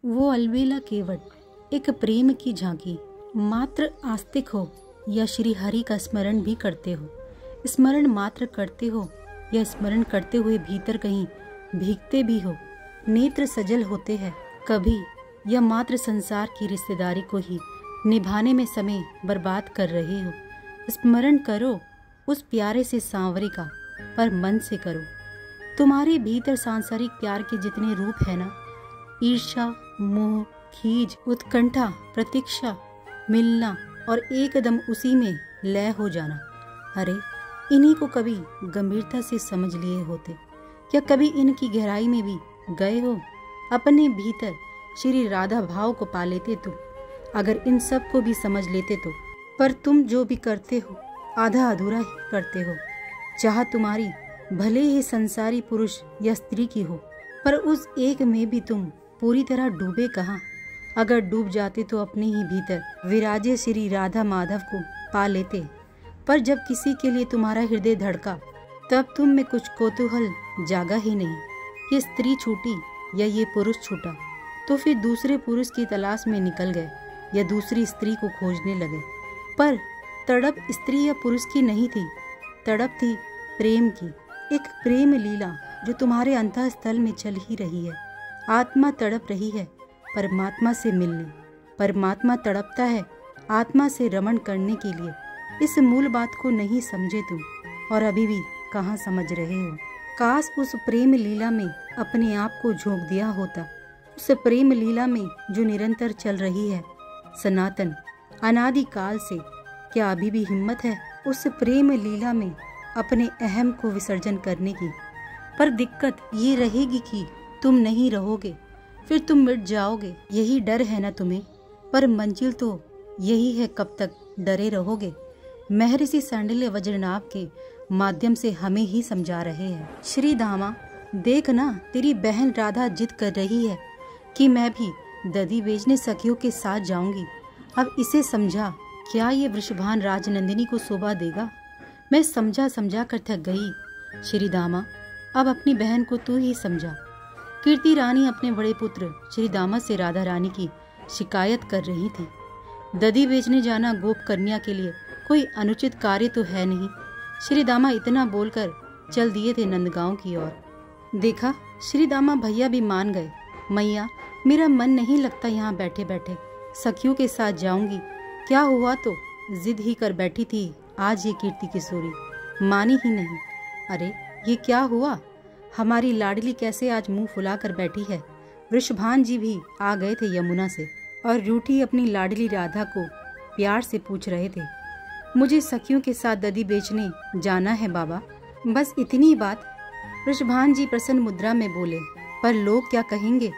वो अलबेला केवट एक प्रेम की झांकी। मात्र आस्तिक हो या श्री हरि का स्मरण भी करते हो, स्मरण मात्र करते हो या स्मरण करते हुए भीतर कहीं भीगते भी हो, नेत्र सजल होते हैं कभी, या मात्र संसार की रिश्तेदारी को ही निभाने में समय बर्बाद कर रहे हो। स्मरण करो उस प्यारे से सांवरे का, पर मन से करो। तुम्हारे भीतर सांसारिक प्यार के जितने रूप है ना, ईर्ष्या, मोह, खीज, उत्कंठा, प्रतीक्षा, मिलना और एकदम उसी में लय हो जाना, अरे इन्हीं को कभी गंभीरता से समझ लिए होते? क्या कभी इनकी गहराई में भी गए हो? अपने भीतर श्री राधा भाव को पा लेते तुम, अगर इन सब को भी समझ लेते तो। पर तुम जो भी करते हो आधा अधूरा ही करते हो। चाह तुम्हारी भले ही संसारी पुरुष या स्त्री की हो, पर उस एक में भी तुम पूरी तरह डूबे कहाँ? अगर डूब जाते तो अपने ही भीतर विराजे श्री राधा माधव को पा लेते। पर जब किसी के लिए तुम्हारा हृदय धड़का, तब तुम में कुछ कौतूहल जागा ही नहीं। ये स्त्री छूटी या ये पुरुष छूटा, तो फिर दूसरे पुरुष की तलाश में निकल गए या दूसरी स्त्री को खोजने लगे। पर तड़प स्त्री या पुरुष की नहीं थी, तड़प थी प्रेम की। एक प्रेम लीला जो तुम्हारे अंतःस्थल में चल ही रही है। आत्मा तड़प रही है परमात्मा से मिलने, परमात्मा तड़पता है आत्मा से रमण करने के लिए। इस मूल बात को नहीं समझे तुम, और अभी भी कहाँ समझ रहे हो? काश उस प्रेम लीला में अपने आप को झोंक दिया होता, उस प्रेम लीला में जो निरंतर चल रही है सनातन अनादि काल से। क्या अभी भी हिम्मत है उस प्रेम लीला में अपने अहम को विसर्जन करने की? पर दिक्कत ये रहेगी कि तुम नहीं रहोगे, फिर तुम मिट जाओगे। यही डर है ना तुम्हें? पर मंजिल तो यही है, कब तक डरे रहोगे? महर्षि सांडिल्य वज्रनाभ के माध्यम से हमें ही समझा रहे हैं। श्री धामा देख ना, तेरी बहन राधा जिद कर रही है कि मैं भी दधी बेचने सखियों के साथ जाऊंगी। अब इसे समझा, क्या ये वृषभान राजनंदिनी को शोभा देगा? मैं समझा समझा कर थक गई। श्री दामा, अब अपनी बहन को तू ही समझा। कीर्ति रानी अपने बड़े पुत्र श्री दामा से राधा रानी की शिकायत कर रही थी। दधी बेचने जाना गोप कन्या के लिए कोई अनुचित कार्य तो है नहीं। श्री दामा इतना बोलकर चल दिए थे नंदगांव की ओर। देखा, श्री दामा भैया भी मान गए। मैया, मेरा मन नहीं लगता यहाँ बैठे बैठे, सखियों के साथ जाऊंगी। क्या हुआ तो जिद ही कर बैठी थी आज ये कीर्ति किशोरी, मानी ही नहीं। अरे ये क्या हुआ? हमारी लाडली कैसे आज मुंह फुला कर बैठी है? वृषभान जी भी आ गए थे यमुना से और रूठी अपनी लाडली राधा को प्यार से पूछ रहे थे, मुझे सखियों के साथ दधी बेचने जाना है बाबा, बस इतनी बात। वृषभान जी प्रसन्न मुद्रा में बोले, पर लोग क्या कहेंगे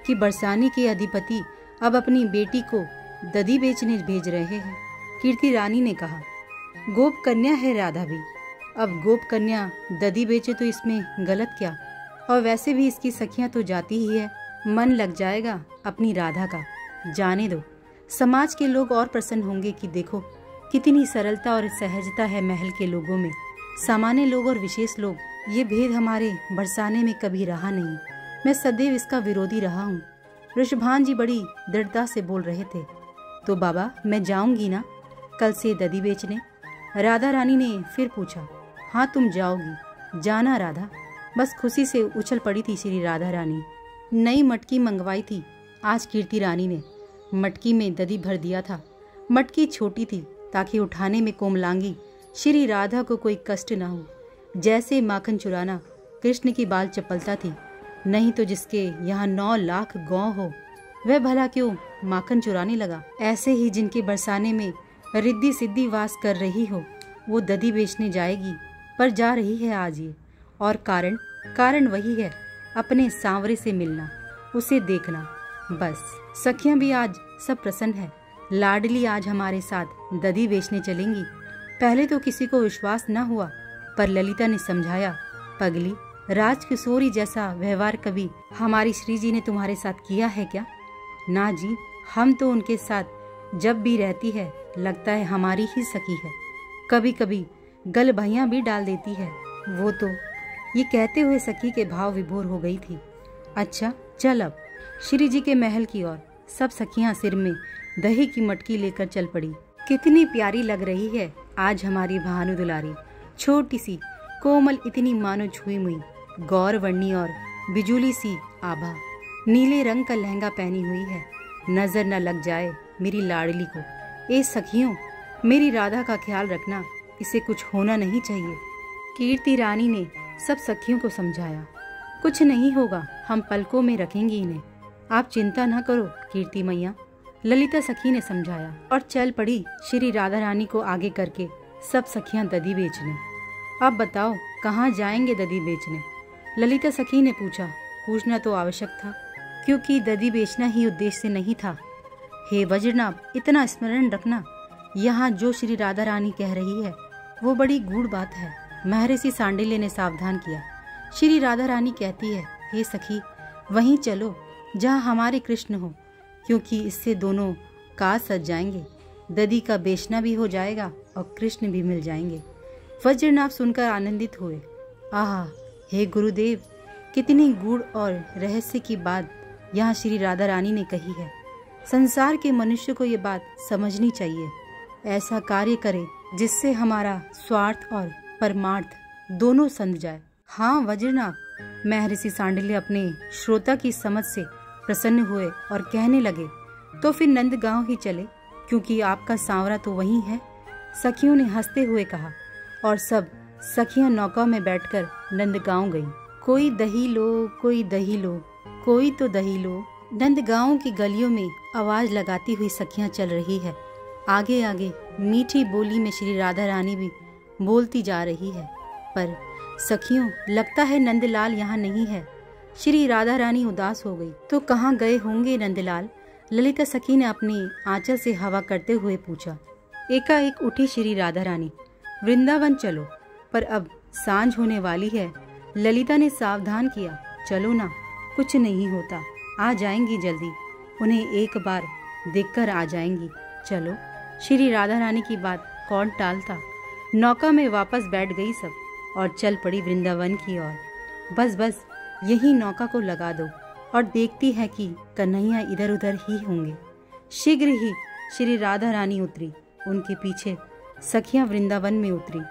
कि बरसाने के अधिपति अब अपनी बेटी को दधी बेचने भेज रहे हैं। कीर्ति रानी ने कहा, गोप कन्या है राधा भी, अब गोप कन्या दधी बेचे तो इसमें गलत क्या? और वैसे भी इसकी सखियां तो जाती ही है, मन लग जाएगा अपनी राधा का। जाने दो, समाज के लोग और प्रसन्न होंगे कि देखो कितनी सरलता और सहजता है महल के लोगों में। सामान्य लोग और विशेष लोग, ये भेद हमारे बरसाने में कभी रहा नहीं। मैं सदैव इसका विरोधी रहा हूँ। वृषभान जी बड़ी दृढ़ता से बोल रहे थे। तो बाबा, मैं जाऊंगी ना कल से दधी बेचने? राधा रानी ने फिर पूछा। हाँ तुम जाओगी, जाना राधा। बस खुशी से उछल पड़ी थी श्री राधा रानी। नई मटकी मंगवाई थी आज कीर्ति रानी ने, मटकी में दधी भर दिया था। मटकी छोटी थी ताकि उठाने में कोमलांगी श्री राधा को कोई कष्ट न हो। जैसे माखन चुराना कृष्ण की बाल चपलता थी, नहीं तो जिसके यहाँ 9 लाख गौ हो वह भला क्यों माखन चुराने लगा? ऐसे ही जिनके बरसाने में रिद्धि सिद्धि वास कर रही हो वो दधी बेचने जाएगी, पर जा रही है आज ये। और कारण वही है, अपने सांवरे से मिलना, उसे देखना। बस सखियां भी आज सब प्रसन्न है। लाडली आज हमारे साथ दधी बेचने चलेंगी। पहले तो किसी को विश्वास न हुआ, पर ललिता ने समझाया, पगली, राजकिशोरी जैसा व्यवहार कभी हमारी श्री जी ने तुम्हारे साथ किया है क्या? ना जी, हम तो उनके साथ जब भी रहती है लगता है हमारी ही सखी है। कभी कभी गल भैया भी डाल देती है वो तो। ये कहते हुए सखी के भाव विभोर हो गई थी। अच्छा चल अब श्री जी के महल की ओर। सब सखियां सिर में दही की मटकी लेकर चल पड़ी। कितनी प्यारी लग रही है आज हमारी भानु दुलारी, छोटी सी कोमल, इतनी मानो छुई मुई, गौर वर्णी और बिजुली सी आभा। नीले रंग का लहंगा पहनी हुई है, नजर न लग जाए मेरी लाडली को। ए सखियों, मेरी राधा का ख्याल रखना, इसे कुछ होना नहीं चाहिए। कीर्ति रानी ने सब सखियों को समझाया। कुछ नहीं होगा, हम पलकों में रखेंगे इन्हें, आप चिंता न करो कीर्ति मैया, ललिता सखी ने समझाया। और चल पड़ी श्री राधा रानी को आगे करके सब सखियां दधी बेचने। अब बताओ कहाँ जाएंगे दधी बेचने? ललिता सखी ने पूछा। पूछना तो आवश्यक था, क्योंकि दधी बेचना ही उद्देश्य नहीं था। हे वज्रनाभ, इतना स्मरण रखना, यहाँ जो श्री राधा रानी कह रही है वो बड़ी गूढ़ बात है। महर्षि सांडिल्य ने सावधान किया। श्री राधा रानी कहती है, हे सखी, वहीं चलो जहाँ हमारे कृष्ण हो, क्योंकि इससे दोनों काज सज जाएंगे। दधी का बेचना भी हो जाएगा और कृष्ण भी मिल जाएंगे। वज्रनाभ सुनकर आनंदित हुए। आहा, हे गुरुदेव, कितनी गूढ़ और रहस्य की बात यहाँ श्री राधा रानी ने कही है। संसार के मनुष्य को ये बात समझनी चाहिए। ऐसा कार्य करे जिससे हमारा स्वार्थ और परमार्थ दोनों संध जाए। हाँ वज्रनाभ, महर्षि सांडिल्य अपने श्रोता की समझ से प्रसन्न हुए और कहने लगे, तो फिर नंदगांव ही चले, क्योंकि आपका सांवरा तो वहीं है। सखियों ने हंसते हुए कहा और सब सखियां नौका में बैठकर नंदगांव गईं। कोई दही लो, कोई दही लो, कोई तो दही लो। नंदगांव की गलियों में आवाज लगाती हुई सखियां चल रही है। आगे आगे मीठी बोली में श्री राधा रानी भी बोलती जा रही है। पर सखियों, लगता है नंदलाल यहाँ नहीं है। श्री राधा रानी उदास हो गई। तो कहाँ गए होंगे नंदलाल? ललिता सखी ने अपनी आंचल से हवा करते हुए पूछा। एकाएक उठी श्री राधा रानी, वृंदावन चलो। पर अब सांझ होने वाली है। ललिता ने सावधान किया, चलो ना, कुछ नहीं होता, आ जाएंगी जल्दी, उन्हें एक बार देखकर आ जाएंगी, चलो। श्री राधा रानी की बात कौन टालता। नौका में वापस बैठ गई सब और चल पड़ी वृंदावन की ओर। बस बस यही नौका को लगा दो और देखती है कि कन्हैया इधर उधर ही होंगे। शीघ्र ही श्री राधा रानी उतरी। उनके पीछे सखियां वृंदावन में उतरी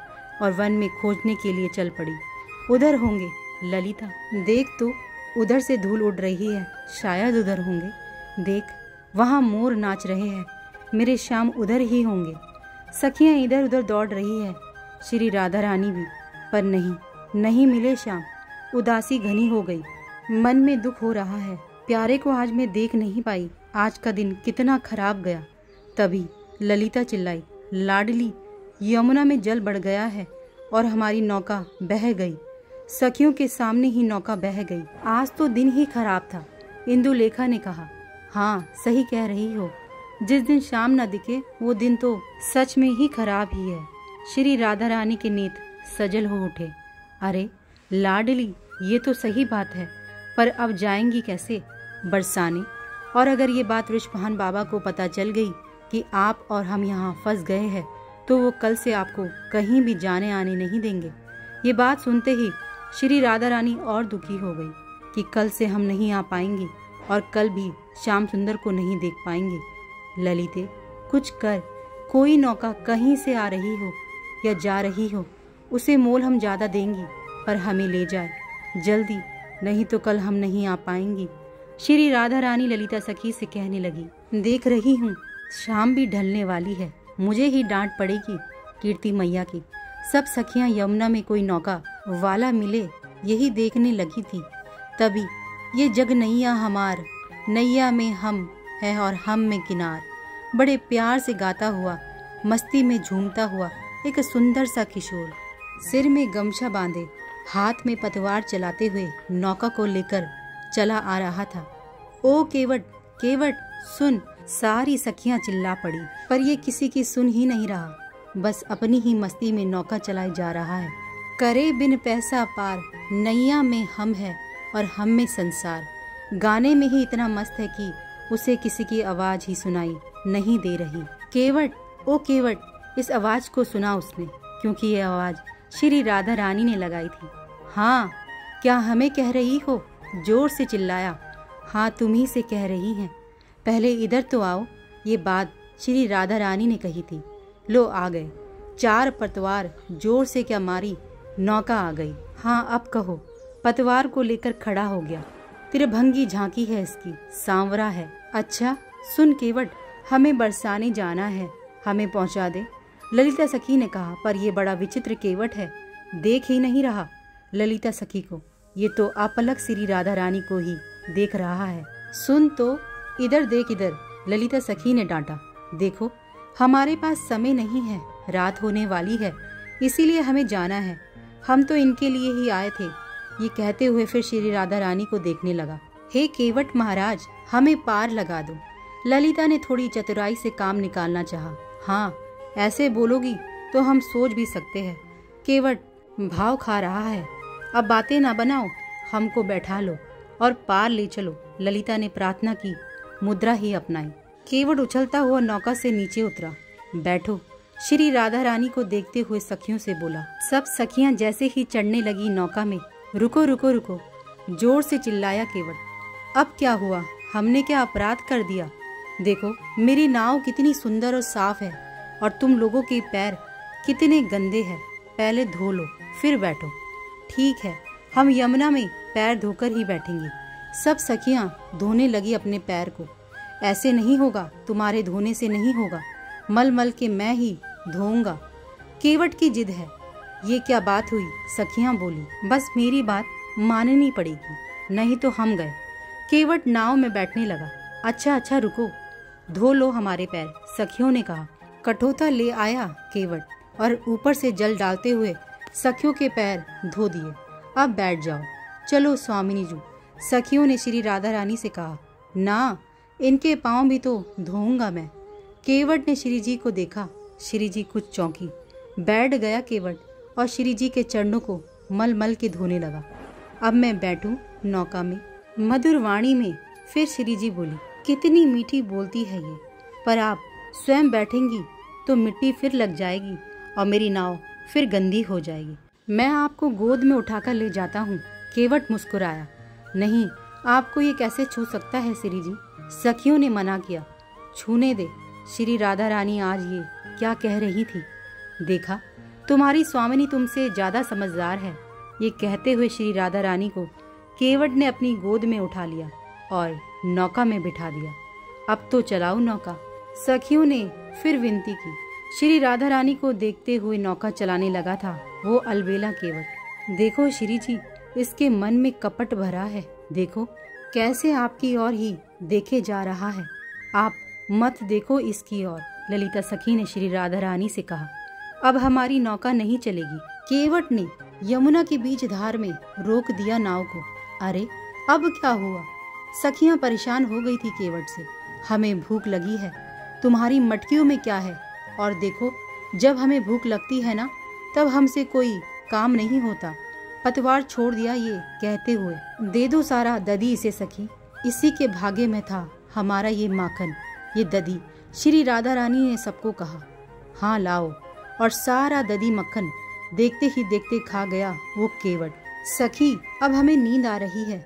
और वन में खोजने के लिए चल पड़ी। उधर होंगे ललिता, देख तो उधर से धूल उड़ रही है, शायद उधर होंगे। देख वहाँ मोर नाच रहे हैं, मेरे श्याम उधर ही होंगे। सखियां इधर उधर दौड़ रही है, श्री राधा रानी भी, पर नहीं मिले श्याम। उदासी घनी हो गई, मन में दुख हो रहा है। प्यारे को आज मैं देख नहीं पाई, आज का दिन कितना खराब गया। तभी ललिता चिल्लाई, लाडली, यमुना में जल बढ़ गया है और हमारी नौका बह गई। सखियों के सामने ही नौका बह गई। आज तो दिन ही खराब था, इंदुलेखा ने कहा। हाँ, सही कह रही हो, जिस दिन शाम न दिखे वो दिन तो सच में ही खराब ही है। श्री राधा रानी के नेत्र सजल हो उठे। अरे लाडली, ये तो सही बात है, पर अब जाएंगी कैसे बरसाने? और अगर ये बात वृषभान बाबा को पता चल गई कि आप और हम यहाँ फंस गए हैं, तो वो कल से आपको कहीं भी जाने आने नहीं देंगे। ये बात सुनते ही श्री राधा रानी और दुखी हो गई कि कल से हम नहीं आ पाएंगे और कल भी श्याम सुंदर को नहीं देख पाएंगे। ललिते, कुछ कर, कोई नौका कहीं से आ रही हो या जा रही हो, उसे मोल हम ज्यादा देंगी, पर हमें ले जाए जल्दी, नहीं तो कल हम नहीं आ पाएंगी। श्री राधा रानी ललिता सखी से कहने लगी, देख रही हूँ शाम भी ढलने वाली है, मुझे ही डांट पड़ेगी कीर्ति मैया की। सब सखियां यमुना में कोई नौका वाला मिले यही देखने लगी थी। तभी ये जग नैया हमार, नैया में हम है और हम में किनार, बड़े प्यार से गाता हुआ, मस्ती में झूमता हुआ एक सुंदर सा किशोर, सिर में गमछा बांधे, हाथ में पतवार चलाते हुए नौका को लेकर चला आ रहा था। ओ केवट, केवट सुन! सारी सखियां चिल्ला पड़ी, पर ये किसी की सुन ही नहीं रहा, बस अपनी ही मस्ती में नौका चलाए जा रहा है। करे बिन पैसा पार, नैया में हम है और हम में संसार। गाने में ही इतना मस्त है कि उसे किसी की आवाज ही सुनाई नहीं दे रही। केवट, ओ केवट! इस आवाज को सुना उसने, क्योंकि ये आवाज श्री राधा रानी ने लगाई थी। हाँ, क्या हमें कह रही हो? जोर से चिल्लाया। हाँ, तुम ही से कह रही हैं। पहले इधर तो आओ। ये बात श्री राधा रानी ने कही थी। लो आ गए। 4 पतवार जोर से क्या मारी, नौका आ गई। हाँ अब कहो। पतवार को लेकर खड़ा हो गया। त्रिभंगी झांकी है इसकी, सांवरा है। अच्छा सुन केवट, हमें बरसाने जाना है, हमें पहुंचा दे। ललिता सखी ने कहा, पर यह बड़ा विचित्र केवट है, देख ही नहीं रहा ललिता सखी को। ये तो अपलक श्री राधा रानी को ही देख रहा है। सुन तो, इधर देख इधर, ललिता सखी ने डांटा। देखो हमारे पास समय नहीं है, रात होने वाली है, इसीलिए हमें जाना है। हम तो इनके लिए ही आए थे। ये कहते हुए फिर श्री राधा रानी को देखने लगा। हे केवट महाराज, हमें पार लगा दो। ललिता ने थोड़ी चतुराई से काम निकालना चाहा। हाँ ऐसे बोलोगी तो हम सोच भी सकते हैं। केवट भाव खा रहा है, अब बातें ना बनाओ, हमको बैठा लो और पार ले चलो। ललिता ने प्रार्थना की मुद्रा ही अपनाई। केवट उछलता हुआ नौका से नीचे उतरा। बैठो, श्री राधा रानी को देखते हुए सखियों से बोला। सब सखियां जैसे ही चढ़ने लगी नौका में, रुको रुको रुको, जोर से चिल्लाया केवट। अब क्या हुआ, हमने क्या अपराध कर दिया? देखो मेरी नाव कितनी सुंदर और साफ है, और तुम लोगों के पैर कितने गंदे हैं। पहले धो लो फिर बैठो। ठीक है, हम यमुना में पैर धोकर ही बैठेंगे। सब सखियां धोने लगी अपने पैर को। ऐसे नहीं होगा, तुम्हारे धोने से नहीं होगा, मल मल के मैं ही धोऊंगा। केवट की जिद है। ये क्या बात हुई? सखियां बोली। बस मेरी बात माननी पड़ेगी, नहीं तो हम गए। केवट नाव में बैठने लगा। अच्छा अच्छा रुको, धो लो हमारे पैर, सखियों ने कहा। कठोता ले आया केवट और ऊपर से जल डालते हुए सखियों के पैर धो दिए। अब बैठ जाओ। चलो स्वामिनी जी, सखियों ने श्री राधा रानी से कहा। ना, इनके पांव भी तो धोऊंगा मैं। केवट ने श्री जी को देखा। श्री जी कुछ चौंकी। बैठ गया केवट और श्री जी के चरणों को मल मल के धोने लगा। अब मैं बैठूं नौका में? मधुर वाणी में फिर श्री जी बोली। कितनी मीठी बोलती है ये, पर आप स्वयं बैठेंगी तो मिट्टी फिर लग जाएगी और मेरी नाव फिर गंदी हो जाएगी। मैं आपको गोद में उठाकर ले जाता हूँ। केवट मुस्कुराया। नहीं, आपको ये कैसे छू सकता है श्री जी? सखियों ने मना किया। छूने दे। श्री राधा रानी आज ये क्या कह रही थी? देखा, तुम्हारी स्वामिनी तुमसे ज्यादा समझदार है। ये कहते हुए श्री राधा रानी को केवट ने अपनी गोद में उठा लिया और नौका में बिठा दिया। अब तो चलाओ नौका। सखियों ने फिर विनती की। श्री राधा रानी को देखते हुए नौका चलाने लगा था वो अलबेला केवट। देखो श्री जी, इसके मन में कपट भरा है। देखो कैसे आपकी ओर ही देखे जा रहा है। आप मत देखो इसकी ओर। ललिता सखी ने श्री राधा रानी से कहा। अब हमारी नौका नहीं चलेगी। केवट ने यमुना के बीच धार में रोक दिया नाव को। अरे अब क्या हुआ? सखियां परेशान हो गई थी केवट से। हमें भूख लगी है, तुम्हारी मटकियों में क्या है? और देखो, जब हमें भूख लगती है ना, तब हमसे कोई काम नहीं होता। पतवार छोड़ दिया ये कहते हुए। दे दो सारा दधी इसे सखी, इसी के भाग्य में था हमारा ये माखन, ये दधी। श्री राधा रानी ने सबको कहा। हाँ लाओ। और सारा दधी मक्खन देखते ही देखते खा गया वो केवट। सखी, अब हमें नींद आ रही है,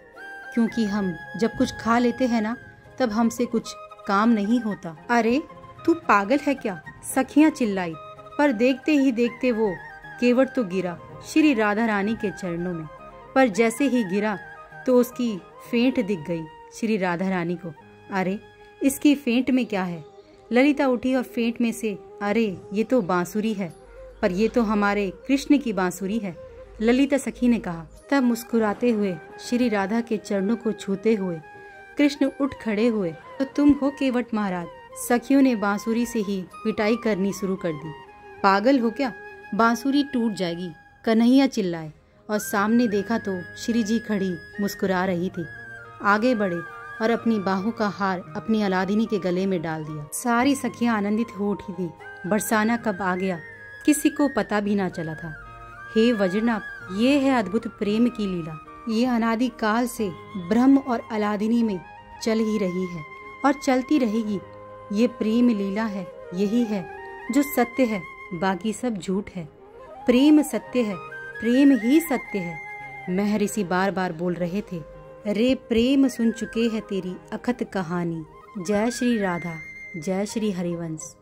क्योंकि हम जब कुछ खा लेते हैं ना, तब हमसे कुछ काम नहीं होता। अरे तू पागल है क्या? सखियां चिल्लाई। पर देखते ही देखते वो केवट तो गिरा श्री राधा रानी के चरणों में। पर जैसे ही गिरा तो उसकी फेंट दिख गई श्री राधा रानी को। अरे इसकी फेंट में क्या है? ललिता उठी और फेंट में से, अरे ये तो बांसुरी है, पर ये तो हमारे कृष्ण की बांसुरी है, ललिता सखी ने कहा। तब मुस्कुराते हुए श्री राधा के चरणों को छूते हुए कृष्ण उठ खड़े हुए। तो तुम हो केवट महाराज? सखियों ने बांसुरी से ही पिटाई करनी शुरू कर दी। पागल हो क्या? बांसुरी टूट जाएगी, कन्हैया चिल्लाए। और सामने देखा तो श्री जी खड़ी मुस्कुरा रही थी। आगे बढ़े और अपनी बाहों का हार अपनी अलादिनी के गले में डाल दिया। सारी सखियां आनंदित हो उठी थी। बरसाना कब आ गया किसी को पता भी ना चला था। हे वज्रनाभ, ये है अद्भुत प्रेम की लीला। ये अनादि काल से ब्रह्म और अलादिनी में चल ही रही है और चलती रहेगी। ये प्रेम लीला है, यही है जो सत्य है, बाकी सब झूठ है। प्रेम सत्य है, प्रेम ही सत्य है। महर्षि बार बार बोल रहे थे। रे प्रेम सुन चुके हैं तेरी अखत कहानी। जय श्री राधा, जय श्री हरिवंश।